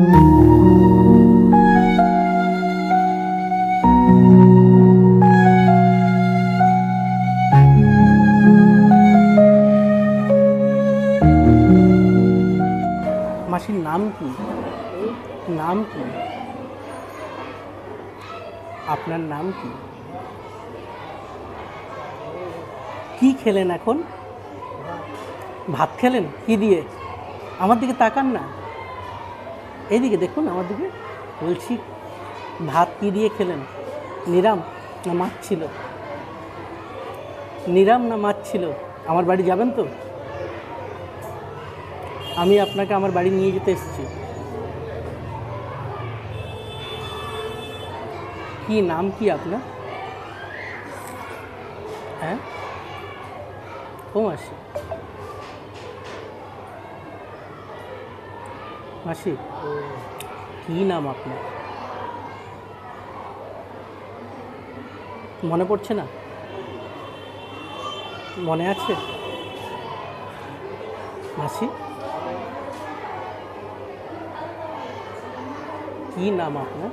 মাসির নাম কি? নাম কি? আপনার নাম কি? কি খেলেন এখন? ভাত খেলেন? কি দিয়ে? আমার দিকে তাকান না, এইদিকে দেখুন আমার দিকে। বলছি ভাত কি দিয়ে খেলেন? নিরাম না মাছ ছিল? নিরাম না মাছ ছিল? আমার বাড়ি যাবেন তো? আমি আপনাকে আমার বাড়ি নিয়ে যেতে এসেছি। কি নাম কি আপনার? হ্যাঁ, ও মাসি, মাসি কি নাম আপনার? মনে পড়ছে না? মনে আছে মাসি? কি নাম আপনার?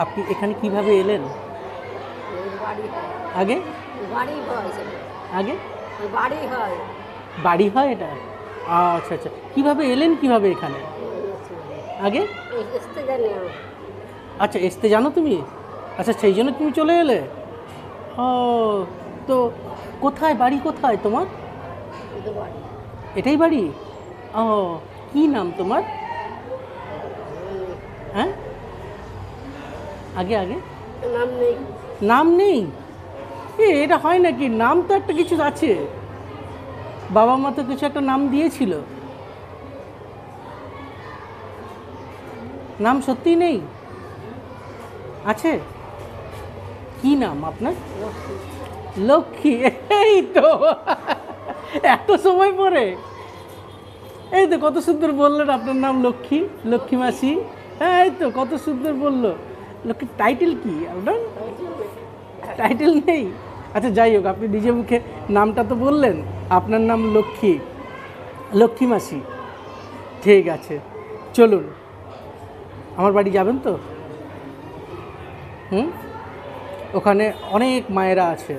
আপনি এখানে কিভাবে এলেন? আগে আগে বাড়ি হয় এটা? আচ্ছা আচ্ছা, কিভাবে এলেন কিভাবে এখানে আগে? আচ্ছা, আসতে জানো তুমি? আচ্ছা, সেই জন্য তুমি চলে এলে। ও, তো কোথায় বাড়ি, কোথায় তোমার? এটাই বাড়ি? ও, কি নাম তোমার? হ্যাঁ, আগে আগে নাম নেই। নাম নেই? এটা হয় নাকি? নাম তো একটা কিছু আছে, বাবা মা তো কিছু একটা নাম দিয়েছিল। নাম সত্যিই নেই? আছে? কি নাম আপনার? লক্ষ্মী। এই তো, এত সময় পরে এই তো কত সুন্দর বললেন আপনার নাম লক্ষ্মী, লক্ষ্মী মাসি। হ্যাঁ, এই তো কত সুন্দর বললো। লক্ষ্মী টাইটেল কি আপনার? টাইটেল নেই? আচ্ছা, যাই হোক, আপনি নিজে মুখে নামটা তো বললেন, আপনার নাম লক্ষ্মী, লক্ষ্মী মাসি। ঠিক আছে, চলুন, আমার বাড়ি যাবেন তো? ওখানে অনেক মায়েরা আছে,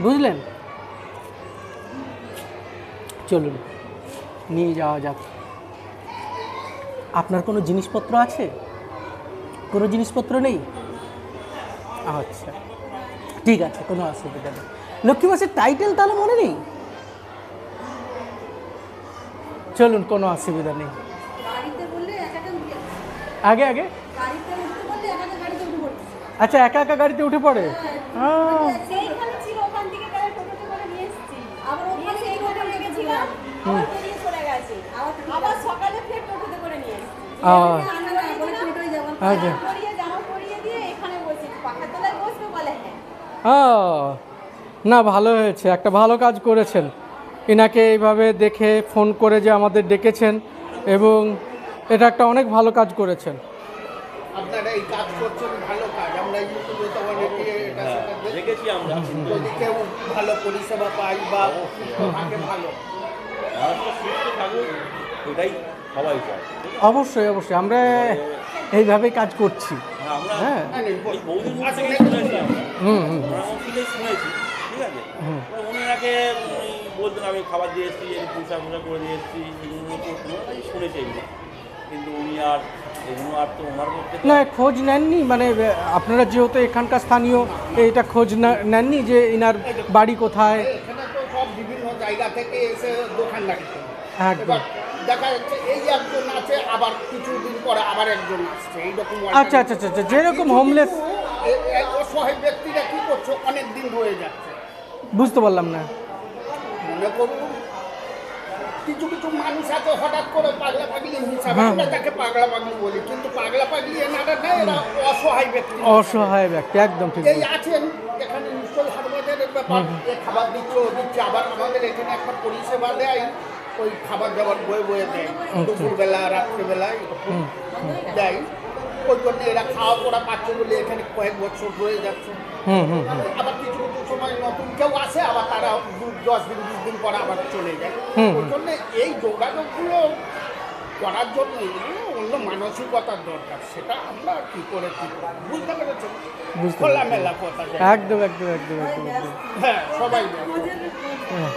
বুঝলেন? চলুন, নিয়ে যাওয়া যাক। আপনার কোনো জিনিসপত্র আছে? কোনো জিনিসপত্র নেই? আচ্ছা, ঠিক আছে, কোনো অসুবিধা নেই। লক্ষ্মী মাসের টাইটেল তাহলে মনে নেই? চলুন, কোনো অসুবিধা নেই। আগে আগে আচ্ছা, একা একা গাড়িতে উঠে পড়ে? আচ্ছা, না, ভালো হয়েছে, একটা ভালো কাজ করেছেন। এনাকে এইভাবে দেখে ফোন করে যে আমাদের ডেকেছেন, এবং এটা একটা অনেক ভালো কাজ করেছেন। আপনারা এই কাজ করছেন, ভালো কাজ। আমরা ইউটিউবে তো অনেকে দেখেছি, আমরা যদি কেউ ভালো পরিষেবা পাই বা থাকে ভালো, এটাই সবাই চায়। অবশ্যই অবশ্যই, আমরা এইভাবেই কাজ করছি। হ্যাঁ, ঠিক আছে, ওনাকে বলতেন আমি খাবার দিয়ে এসেছি, পয়সা ফোসা করে দিয়ে এসেছি, শুনেছি এগুলো, কিন্তু উনি আর এগুলো আর তো ওনার মধ্যে না, খোঁজ নেননি? মানে আপনারা যেহেতু এখানকার স্থানীয়, এটা খোঁজ নেননি যে এনার বাড়ি কোথায়? এখানে তো সব বিভিন্ন জায়গা থেকে এসে দোকান লাগিয়েছে। একদম, দেখা যাচ্ছে এই একজন আছে, আবার কিছুদিন পরে আবার একজন আসছে, এইরকম। আচ্ছা আচ্ছা আচ্ছা, যেরকম হোমলেস অসহায় ব্যক্তিরা কি করছে, অনেক দিন হয়ে যাচ্ছে। বুঝতে পারলাম না। মনে করুন কিছু কিছু মানুষ আছে হঠাৎ করে পাগলা পাগলি হিসাবে, আমরা তাকে পাগলা পাগলি বলি, কিন্তু পাগলা পাগলি এনারা না, এরা অসহায় ব্যক্তি। অসহায় ব্যক্তি, একদম ঠিক। এই আছেন এখানে নিশ্চয়ই হাটবাজারের ব্যাপার, খাবার দিচ্ছে ও দিচ্ছে, আবার আমাদের এখানে একটা পরিষেবা দেয়, ওই খাবার দাবার বয়ে বয়ে দেয়, দুপুরবেলা রাত্রিবেলা দেয়। ওই জন্য এরা খাওয়া পড়া পাচ্ছে বলে এখানে কয়েক বছর রয়ে যাচ্ছে। আবার কিছু কিছু সময় নতুন কেউ আসে, আবার তারা 10 দিন 20 দিন পরে আবার চলে যায়। ওই জন্য এই যোগাযোগগুলো করার জন্য অন্য মানসিকতার দরকার, সেটা আমরা কি করে বুঝতে পেরেছি, খোলামেলা কথা। একদম একদম একদম একদম একদম। হ্যাঁ, সবাই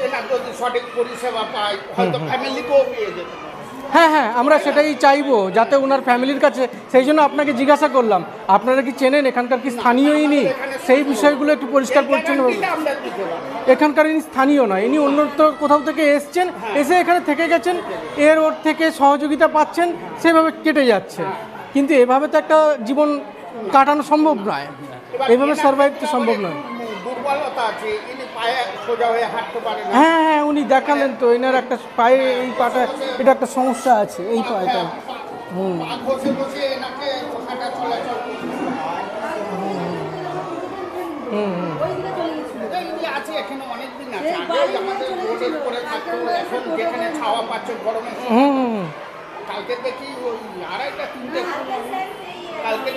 এরা যদি সঠিক পরিষেবা পায় হয়তো ফ্যামিলিকেও পেয়ে যেতে পারে। হ্যাঁ হ্যাঁ, আমরা সেটাই চাইবো যাতে ওনার ফ্যামিলির কাছে, সেই জন্য আপনাকে জিজ্ঞাসা করলাম আপনারা কি চেনেন, এখানকার কি স্থানীয়ই নেই, সেই বিষয়গুলো একটু পরিষ্কার পরিচ্ছন্ন। এখানকার ইনি স্থানীয় নয়, ইনি অন্যত্র কোথাও থেকে এসছেন, এসে এখানে থেকে গেছেন, ওর থেকে সহযোগিতা পাচ্ছেন, সেভাবে কেটে যাচ্ছে। কিন্তু এভাবে তো একটা জীবন কাটানো সম্ভব নয়, এভাবে সার্ভাইভ তো সম্ভব নয়। দুর্বলতা আছে, ইনি পায়ে সোজা হয়ে হাঁটতে পারে না। হ্যাঁ হ্যাঁ, উনি দেখালেন তো, এনার একটা পায়ে এই পাটা, এটা একটা সমস্যা আছে এই পাটা। বসে বসে এনাকে হাঁটা চলাচল আছে, এখানে অনেকদিন আছে। আগে আমাদের রোডের উপরে থাকতো, এখন যেখানে ছাওয়া পাচ্ছে গরমে, কালকে দেখি ওই 2:30-3টে কালকে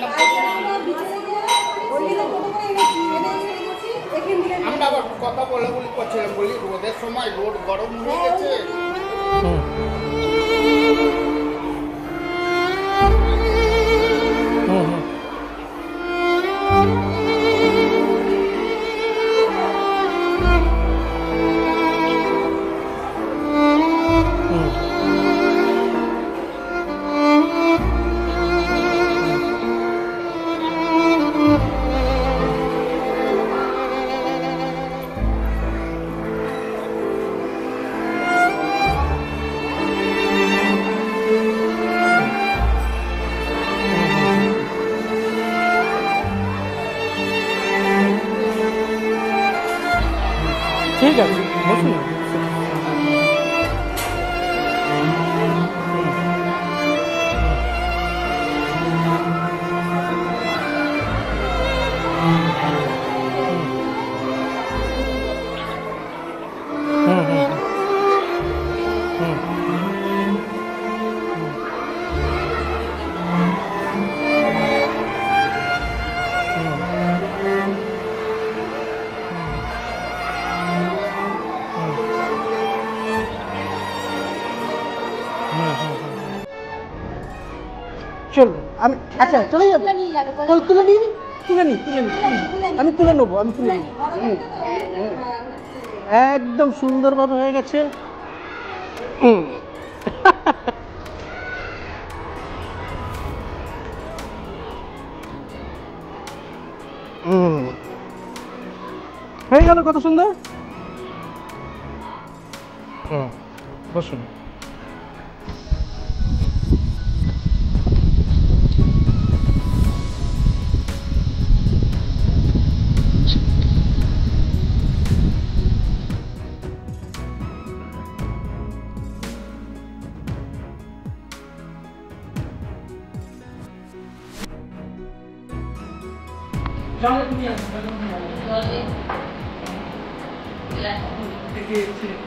আমরা আবার কথা বলে করছিলাম, বলি রোদের সময় রোদ গরম হয়ে গেছে। ঠিক আছে, বসুন। চলুন, আমি আচ্ছা চলে যাবো, তুলে নিই, আমি তুলে নেবো, একদম সুন্দরভাবে হয়ে গেছে। হয়ে গেল, কত সুন্দর। বসুন।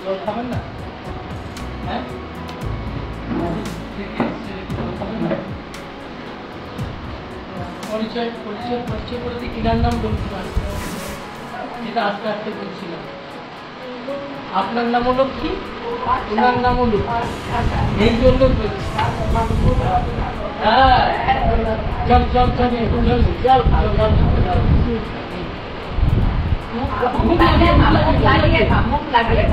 জল খাবেন না? হ্যাঁ, পরিচয় করে দিই। কিনার নাম বলতে পারছি, এটা আস্তে আস্তে বলছিলাম। আপনার নাম হলো কি? ওনার নাম হলো, এই জন্য বলছি। হ্যাঁ, চল চল চল চল মুখ লাগলে